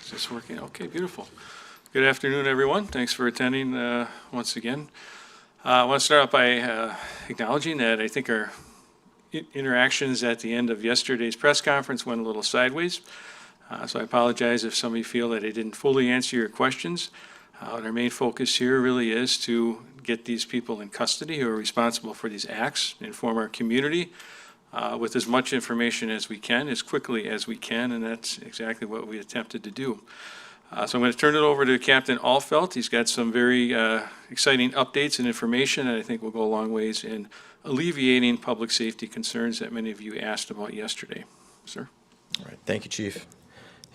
Is this working? Okay, beautiful. Good afternoon, everyone. Thanks for attending once again. I want to start out by acknowledging that I think our interactions at the end of yesterday's press conference went a little sideways. So I apologize if some of you feel that I didn't fully answer your questions. Our main focus here really is to get these people in custody who are responsible for these acts, inform our community with as much information as we can, as quickly as we can, and that's exactly what we attempted to do. So I'm going to turn it over to Captain Alfelt. He's got some very exciting updates and information that I think will go a long ways in alleviating public safety concerns that many of you asked about yesterday. Sir? All right. Thank you, Chief.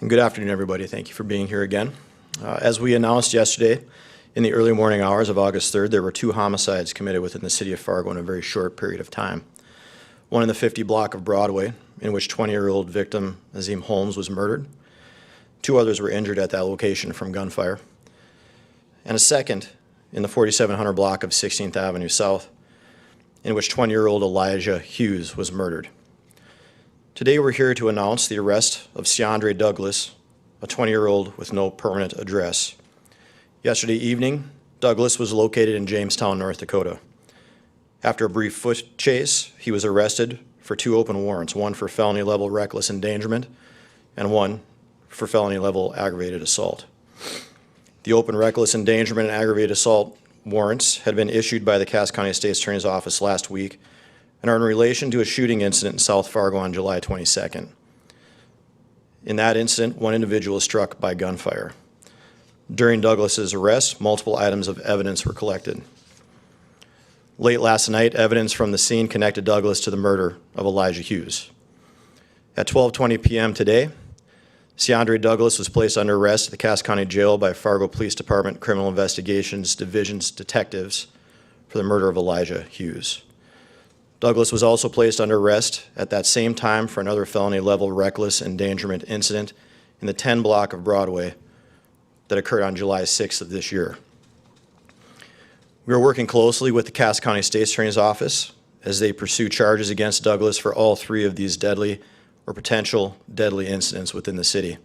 And good afternoon, everybody. Thank you for being here again. As we announced yesterday, in the early morning hours of August 3rd, there were 2 homicides committed within the city of Fargo in a very short period of time. One in the 50 block of Broadway, in which 20-year-old victim Azim Holmes was murdered. 2 others were injured at that location from gunfire. And a second in the 4700 block of 16th Avenue South, in which 20-year-old Elijah Hughes was murdered. Today we're here to announce the arrest of Ciandre Douglas, a 20-year-old with no permanent address. Yesterday evening, Douglas was located in Jamestown, North Dakota. After a brief foot chase, he was arrested for 2 open warrants, one for felony-level reckless endangerment and one for felony-level aggravated assault. The open reckless endangerment and aggravated assault warrants had been issued by the Cass County State's Attorney's Office last week and are in relation to a shooting incident in South Fargo on July 22nd. In that incident, one individual was struck by gunfire. During Douglas's arrest, multiple items of evidence were collected. Late last night, evidence from the scene connected Douglas to the murder of Elijah Hughes. At 12:20 p.m. today, Ciandre Douglas was placed under arrest at the Cass County Jail by Fargo Police Department Criminal Investigations Division's detectives for the murder of Elijah Hughes. Douglas was also placed under arrest at that same time for another felony-level reckless endangerment incident in the 10 block of Broadway that occurred on July 6th of this year. We are working closely with the Cass County State's Attorney's Office as they pursue charges against Douglas for all 3 of these deadly or potential deadly incidents within the city.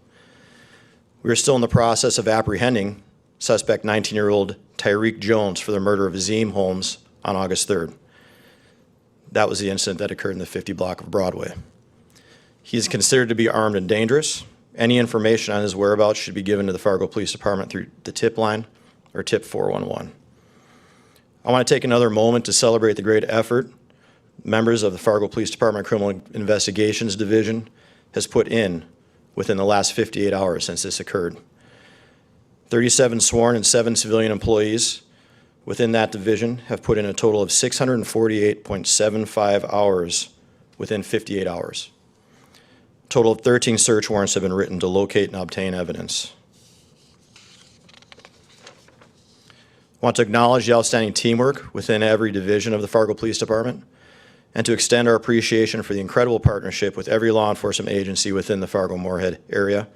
We are still in the process of apprehending suspect 19-year-old Tyreek Jones for the murder of Azim Holmes on August 3rd. That was the incident that occurred in the 50 block of Broadway. He is considered to be armed and dangerous. Any information on his whereabouts should be given to the Fargo Police Department through the tip line or tip 411. I want to take another moment to celebrate the great effort members of the Fargo Police Department Criminal Investigations Division has put in within the last 58 hours since this occurred. 37 sworn and 7 civilian employees within that division have put in a total of 648.75 hours within 58 hours. A total of 13 search warrants have been written to locate and obtain evidence. I want to acknowledge the outstanding teamwork within every division of the Fargo Police Department and to extend our appreciation for the incredible partnership with every law enforcement agency within the Fargo-Moorhead area,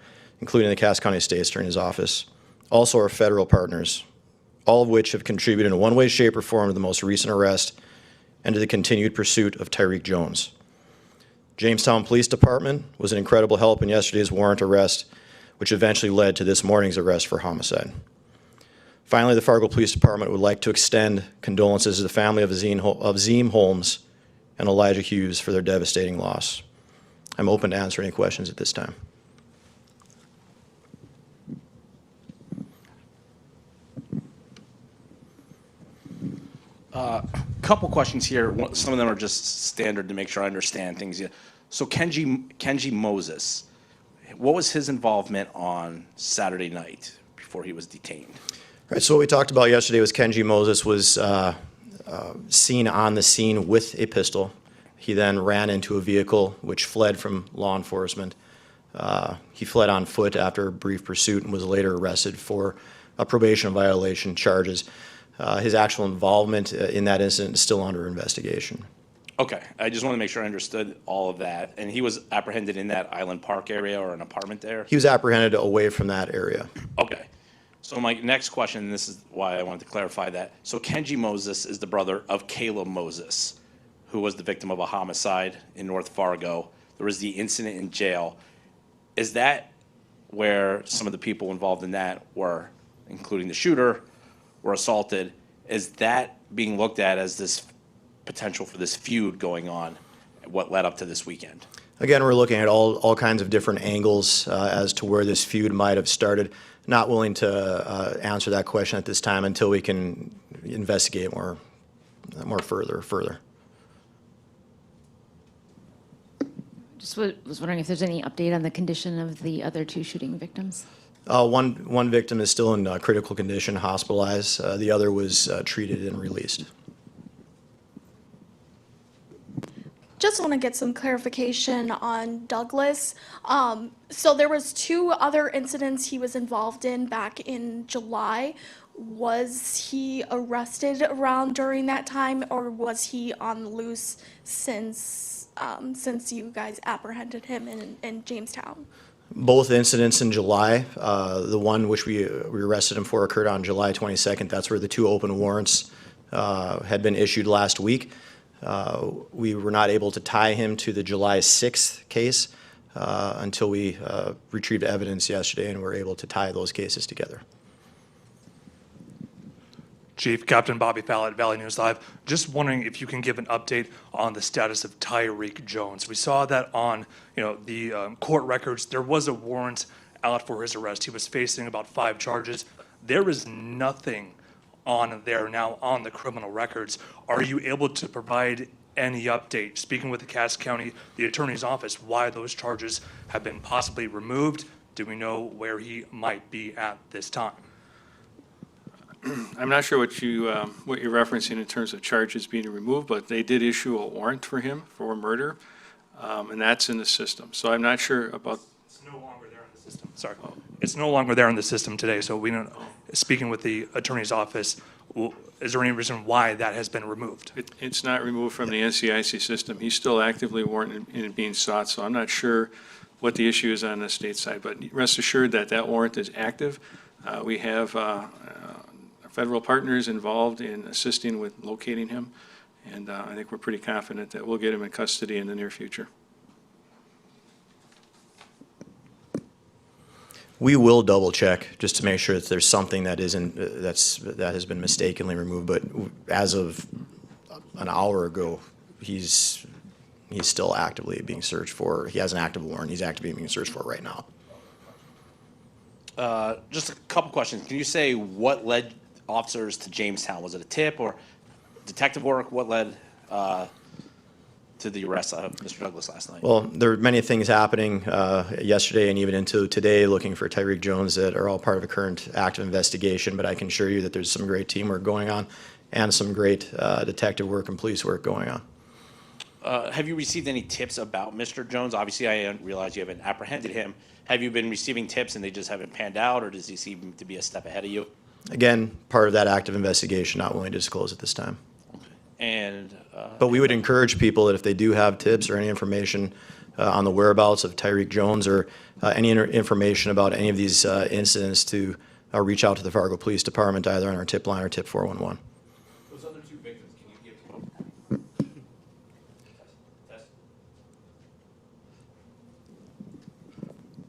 including the Cass County State's Attorney's Office, also our federal partners, all of which have contributed in one way, shape, or form to the most recent arrest and to the continued pursuit of Tyreek Jones. Jamestown Police Department was an incredible help in yesterday's warrant arrest, which eventually led to this morning's arrest for homicide. Finally, the Fargo Police Department would like to extend condolences to the family of Azim Holmes and Elijah Hughes for their devastating loss. I'm open to answer any questions at this time. Couple questions here. Some of them are just standard to make sure I understand things. So Kenji Moses, what was his involvement on Saturday night before he was detained? Right, so what we talked about yesterday was Kenji Moses was seen on the scene with a pistol. He then ran into a vehicle which fled from law enforcement. He fled on foot after a brief pursuit and was later arrested for a probation violation charges. His actual involvement in that incident is still under investigation. Okay, I just want to make sure I understood all of that. And he was apprehended in that Island Park area or an apartment there? He was apprehended away from that area. Okay. So my next question, and this is why I wanted to clarify that. So Kenji Moses is the brother of Caleb Moses, who was the victim of a homicide in North Fargo. There was the incident in jail. Is that where some of the people involved in that were, including the shooter, were assaulted. Is that being looked at as this potential for this feud going on, what led up to this weekend? Again, we're looking at all kinds of different angles as to where this feud might have started. Not willing to answer that question at this time until we can investigate more further. Just was wondering if there's any update on the condition of the other two shooting victims? One victim is still in critical condition, hospitalized. The other was treated and released. Just want to get some clarification on Douglas. So there was 2 other incidents he was involved in back in July. Was he arrested around during that time, or was he on the loose since you guys apprehended him in Jamestown? Both incidents in July. The one which we arrested him for occurred on July 22nd. That's where the 2 open warrants had been issued last week. We were not able to tie him to the July 6th case until we retrieved evidence yesterday and were able to tie those cases together. Chief, Captain Bobby Fallett, Valley News Live. Just wondering if you can give an update on the status of Tyreek Jones. We saw that on, the court records. There was a warrant out for his arrest. He was facing about 5 charges. There is nothing on there now on the criminal records. Are you able to provide any update, speaking with the Cass County, the Attorney's Office, why those charges have been possibly removed? Do we know where he might be at this time? I'm not sure what you're referencing in terms of charges being removed, but they did issue a warrant for him for murder, and that's in the system. So I'm not sure about. It's no longer there in the system. Sorry. It's no longer there in the system today, so we don't, speaking with the Attorney's Office, is there any reason why that has been removed? It's not removed from the NCIC system. He's still actively warranted and being sought, so I'm not sure what the issue is on the state side, but rest assured that that warrant is active. We have federal partners involved in assisting with locating him, and I think we're pretty confident that we'll get him in custody in the near future. We will double check just to make sure that there's something that isn't that has been mistakenly removed. But as of an hour ago, he's still actively being searched for. He has an active warrant. He's actively being searched for right now. Just a couple questions. Can you say what led officers to Jamestown? Was it a tip or detective work? What led to the arrest of Mr. Douglas last night? Well, there were many things happening yesterday and even into today looking for Tyreek Jones that are all part of a current active investigation, but I can assure you that there's some great teamwork going on and some great detective work and police work going on. Have you received any tips about Mr. Jones? Obviously, I realize you haven't apprehended him. Have you been receiving tips and they just haven't panned out, or does he seem to be a step ahead of you? Again, part of that active investigation, not willing to disclose at this time. And But we would encourage people that if they do have tips or any information on the whereabouts of Tyreek Jones or any information about any of these incidents to reach out to the Fargo Police Department, either on our tip line or tip 411. those other 2 victims, can you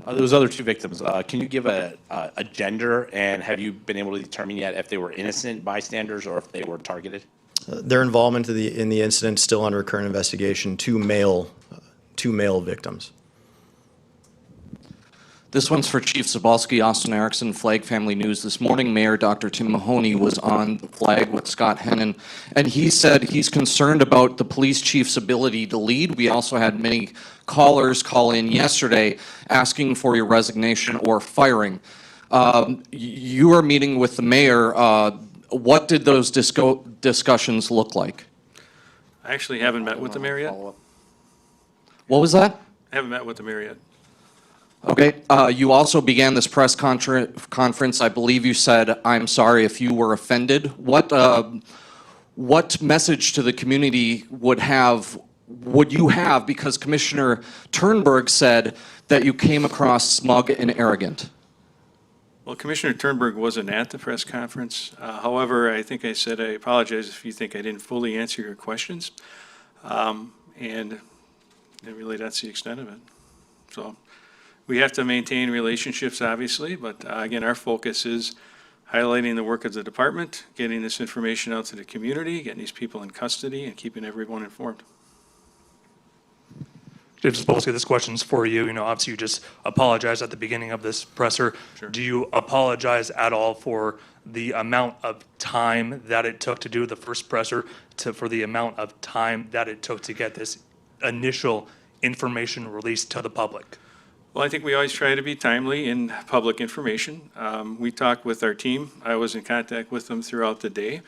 give those other 2 victims, can you give a gender, and have you been able to determine yet if they were innocent bystanders or if they were targeted? Their involvement in the incident is still under current investigation. 2 male victims. This one's for Chief Zabalski, Austin Erickson, Flag Family News. This morning, Mayor Dr. Tim Mahoney was on the flag with Scott Hennon, and he said he's concerned about the police chief's ability to lead. We also had many callers call in yesterday asking for your resignation or firing. You are meeting with the mayor. What did those discussions look like? I actually haven't met with the mayor yet. What was that? I haven't met with the mayor yet. Okay. You also began this press conference. I believe you said, "I'm sorry if you were offended." What message to the community would you have? Because Commissioner Turnberg said that you came across smug and arrogant. Well, Commissioner Turnberg wasn't at the press conference. However, I think I said I apologize if you think I didn't fully answer your questions. And really, that's the extent of it. So we have to maintain relationships, obviously, but again, our focus is highlighting the work of the department, getting this information out to the community, getting these people in custody, and keeping everyone informed. Chief Sapolsky, this question's for you. You know, obviously you just apologized at the beginning of this presser. Sure. Do you apologize at all for the amount of time that it took to do the first presser, for the amount of time that it took to get this initial information released to the public? Well, I think we always try to be timely in public information. We talked with our team. I was in contact with them throughout the day.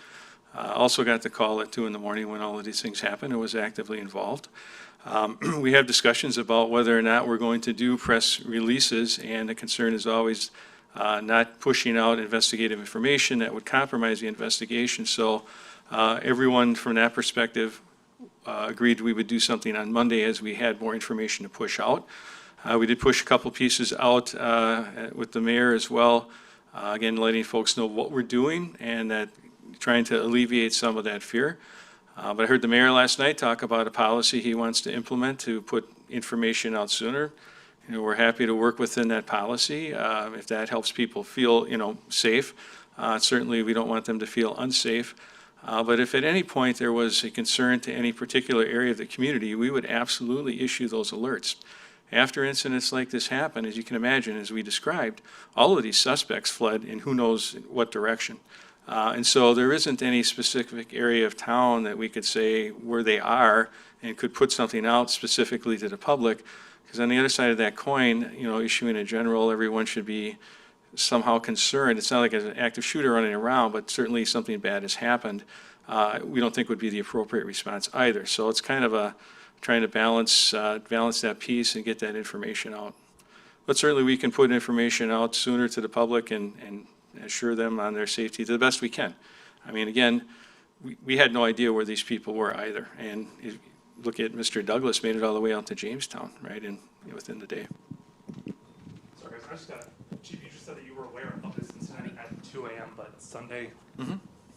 Also got the call at 2 in the morning when all of these things happened and was actively involved. We have discussions about whether or not we're going to do press releases, and the concern is always not pushing out investigative information that would compromise the investigation. So everyone from that perspective agreed we would do something on Monday as we had more information to push out. We did push a couple pieces out with the mayor as well, again, letting folks know what we're doing and that trying to alleviate some of that fear. But I heard the mayor last night talk about a policy he wants to implement to put information out sooner. You know, we're happy to work within that policy if that helps people feel, you know, safe. Certainly, we don't want them to feel unsafe. But if at any point there was a concern to any particular area of the community, we would absolutely issue those alerts. After incidents like this happen, as you can imagine, as we described, all of these suspects fled in who knows what direction. And so there isn't any specific area of town that we could say where they are and could put something out specifically to the public. Because on the other side of that coin, you know, issuing a general, everyone should be somehow concerned. It's not like an active shooter running around, but certainly something bad has happened. We don't think would be the appropriate response either. So it's kind of a trying to balance that piece and get that information out. But certainly we can put information out sooner to the public and assure them on their safety to the best we can. I mean, again, we had no idea where these people were either. And if you look at Mr. Douglas, made it all the way out to Jamestown, right, within the day. Sorry, guys, I just got, Chief, you just said that you were aware of this incident at 2 a.m., but Sunday,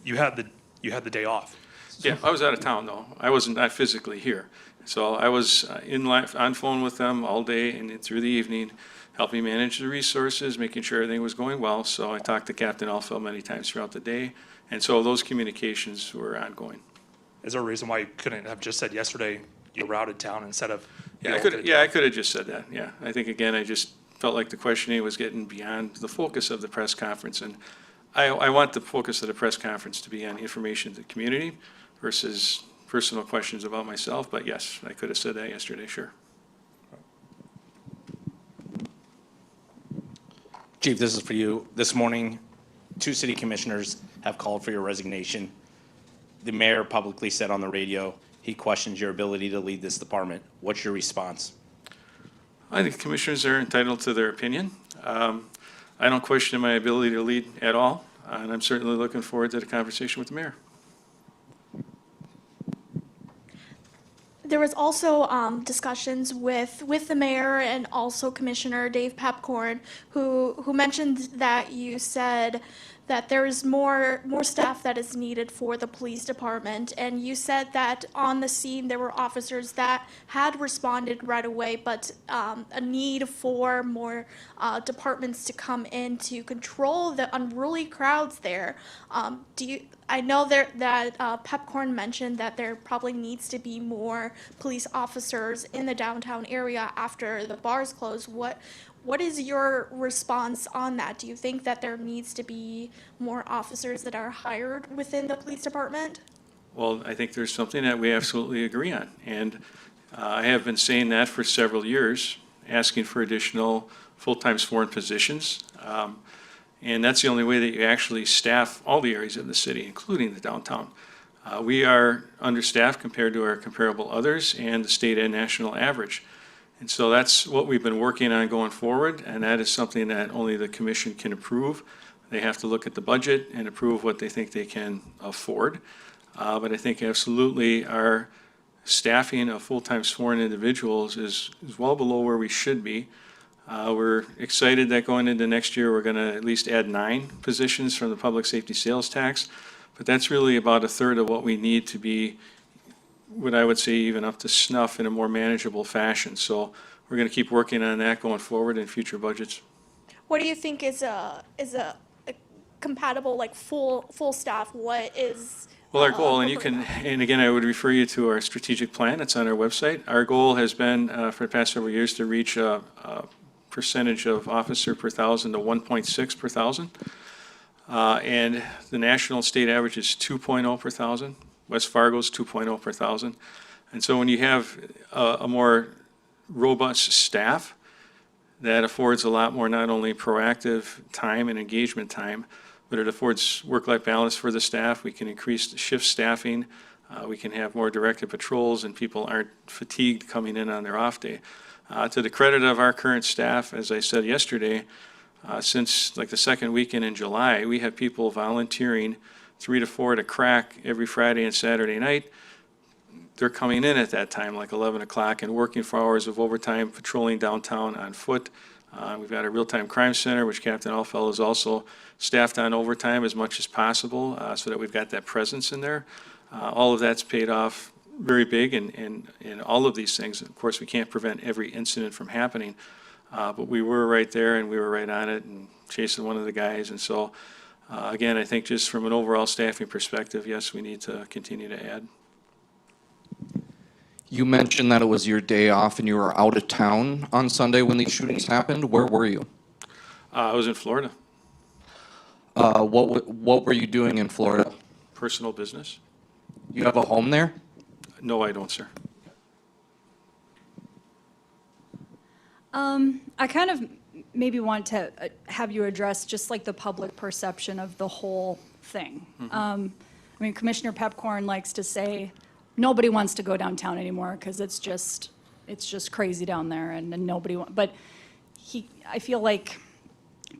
you had the day off. Yeah, I was out of town though. I wasn't not physically here. So I was on phone with them all day and through the evening, helping manage the resources, making sure everything was going well. So I talked to Captain Alfeld many times throughout the day. And so those communications were ongoing. Is there a reason why you couldn't have just said yesterday you were out of town instead of? I could have just said that. Yeah, I think again, I just felt like the questioning was getting beyond the focus of the press conference. And I want the focus of the press conference to be on information to the community versus personal questions about myself, but yes, I could have said that yesterday, sure. Chief, this is for you. This morning, 2 city commissioners have called for your resignation. The mayor publicly said on the radio he questions your ability to lead this department. What's your response? I think commissioners are entitled to their opinion. I don't question my ability to lead at all, and I'm certainly looking forward to the conversation with the mayor. There was also discussions with the mayor and also Commissioner Dave Pepcorn, who mentioned that you said that there is more staff that is needed for the police department, and you said that on the scene there were officers that had responded right away, but a need for more departments to come in to control the unruly crowds there. I know that Pepcorn mentioned that there probably needs to be more police officers in the downtown area after the bars close. What is your response on that? Do you think that there needs to be more officers that are hired within the police department? Well, I think there's something that we absolutely agree on. And I have been saying that for several years, asking for additional full-time sworn positions. And that's the only way that you actually staff all the areas of the city, including the downtown. We are understaffed compared to our comparable others and the state and national average. And so that's what we've been working on going forward, and that is something that only the commission can approve. They have to look at the budget and approve what they think they can afford. But I think absolutely our staffing of full-time sworn individuals is well below where we should be. We're excited that going into next year, we're going to at least add 9 positions from the public safety sales tax. But that's really about a third of what we need to be, what I would say, even up to snuff in a more manageable fashion. So we're going to keep working on that going forward in future budgets. What do you think is a compatible, like, full staff? What is? Well, our goal, and you can, and again, I would refer you to our strategic plan. It's on our website. Our goal has been, for the past several years, to reach a percentage of officer per thousand to 1.6 per thousand. And the national state average is 2.0 per thousand. West Fargo's 2.0 per thousand. And so when you have a more robust staff, that affords a lot more not only proactive time and engagement time, but it affords work-life balance for the staff. We can increase the shift staffing. We can have more directed patrols, and people aren't fatigued coming in on their off day. To the credit of our current staff, as I said yesterday, since like the second weekend in July, we have people volunteering 3 to 4 to crack every Friday and Saturday night. They're coming in at that time, like 11 o'clock, and working 4 hours of overtime, patrolling downtown on foot. We've got a real-time crime center, which Captain Alfeld is also staffed on overtime as much as possible, so that we've got that presence in there. All of that's paid off very big, and all of these things, of course, we can't prevent every incident from happening, but we were right there, and we were right on it, and chasing one of the guys. And so, again, I think just from an overall staffing perspective, yes, we need to continue to add. You mentioned that it was your day off and you were out of town on Sunday when these shootings happened. Where were you? I was in Florida, What were you doing in Florida? personal business. You have a home there? No, I don't, sir. I kind of maybe want to have you address just like the public perception of the whole thing. I mean, Commissioner Pepcorn likes to say, nobody wants to go downtown anymore because it's just crazy down there, and nobody but I feel like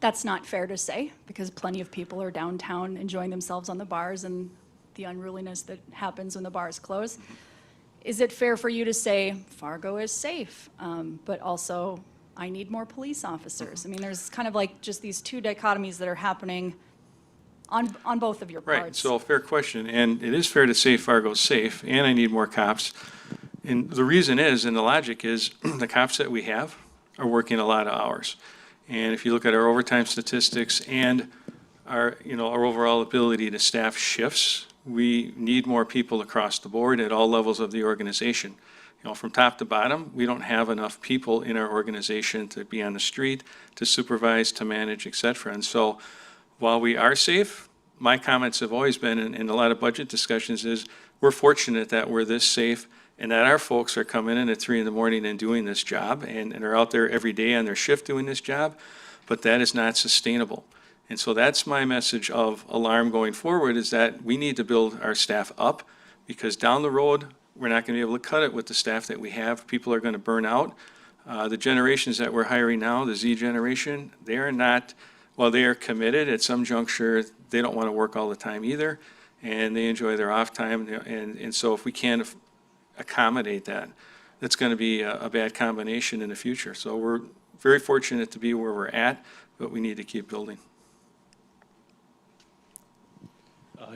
that's not fair to say, because plenty of people are downtown enjoying themselves on the bars and the unruliness that happens when the bars close. Is it fair for you to say Fargo is safe, but also I need more police officers? I mean, there's kind of like just these two dichotomies that are happening on both of your parts. Right, so fair question, and it is fair to say Fargo's safe, and I need more cops. And the reason is, and the logic is, the cops that we have are working a lot of hours. And if you look at our overtime statistics and our overall ability to staff shifts, we need more people across the board at all levels of the organization. From top to bottom, we don't have enough people in our organization to be on the street, to supervise, to manage, et cetera. And so while we are safe, my comments have always been, in a lot of budget discussions, is we're fortunate that we're this safe and that our folks are coming in at 3 in the morning and doing this job and are out there every day on their shift doing this job, but that is not sustainable. And so that's my message of alarm going forward, is that we need to build our staff up, because down the road, we're not going to be able to cut it with the staff that we have. People are going to burn out. The generations that we're hiring now, the Z generation, they are not, while they are committed, at some juncture, they don't want to work all the time either, and they enjoy their off time. And so if we can't accommodate that, that's going to be a bad combination in the future. So we're very fortunate to be where we're at, but we need to keep building.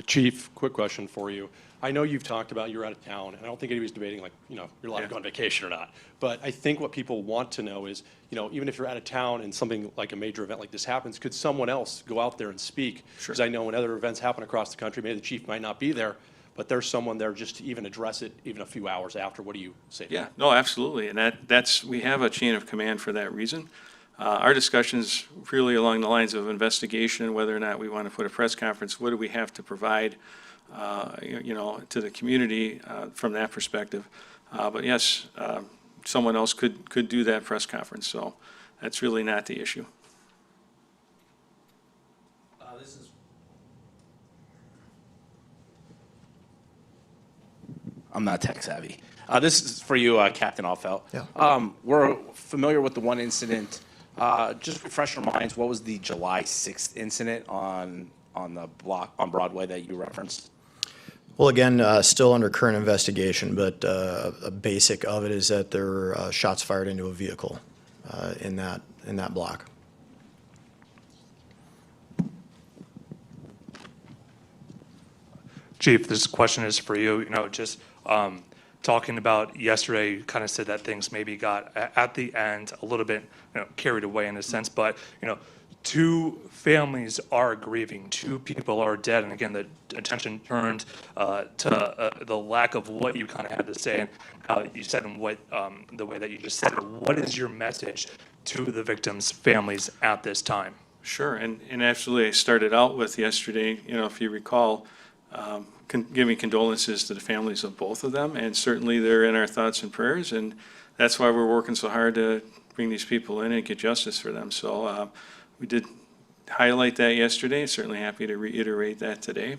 Chief, quick question for you. I know you've talked about you're out of town, and I don't think anybody's debating, like, you're allowed to go on vacation or not. But I think what people want to know is, even if you're out of town and something like a major event like this happens, could someone else go out there and speak? Sure. Because I know when other events happen across the country, maybe the chief might not be there, but there's someone there just to even address it even a few hours after. What do you say to Yeah, that? no, absolutely. And that's, we have a chain of command for that reason. Our discussions really along the lines of investigation, whether or not we want to put a press conference, what do we have to provide, to the community from that perspective. But yes, someone else could do that press conference, so that's really not the issue. I'm not tech savvy. This is for you, Captain Alfeld. Yeah. We're familiar with the one incident. Just refresh our minds, what was the July 6th incident on the block on Broadway that you referenced? Well, again, still under current investigation, but a basic of it is that there were shots fired into a vehicle in that block. Chief, this question is for you. talking about yesterday, you kind of said that things maybe got at the end a little bit, carried away in a sense, but, two families are grieving, two people are dead, and again, the attention turned to the lack of what you kind of had to say and how you said and what the way that you just said it. What is your message to the victims' families at this time? Sure, and actually, I started out with yesterday, if you recall, giving condolences to the families of both of them, and certainly they're in our thoughts and prayers, and that's why we're working so hard to bring these people in and get justice for them. So we did highlight that yesterday, certainly happy to reiterate that today.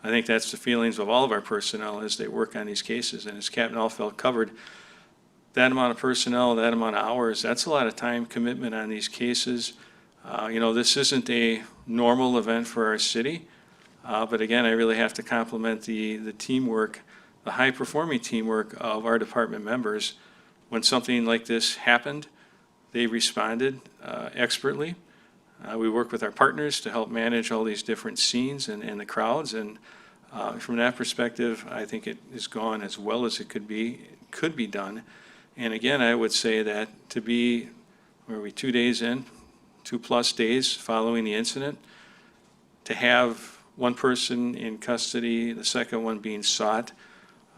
I think that's the feelings of all of our personnel as they work on these cases, and as Captain Alfeld covered, that amount of personnel, that amount of hours, that's a lot of time commitment on these cases. This isn't a normal event for our city, but again, I really have to compliment the teamwork, the high-performing teamwork of our department members. When something like this happened, they responded expertly. We work with our partners to help manage all these different scenes and the crowds, and from that perspective, I think it has gone as well as it could be done. And again, I would say that to be, where are we, 2 days in, 2+ days following the incident, to have one person in custody, the second one being sought,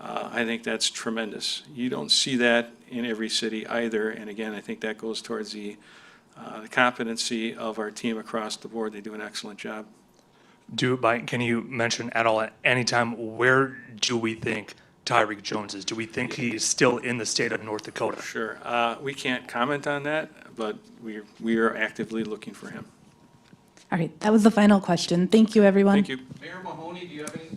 I think that's tremendous. You don't see that in every city either, and again, I think that goes towards the competency of our team across the board. They do an excellent job. Can you mention at all at any time, where do we think Tyreek Jones is? Do we think he's still in the state of North Dakota? Sure. We can't comment on that, but we are actively looking for him. All right, that was the final question. Thank you, everyone. Thank you. Mayor Mahoney, do you have any?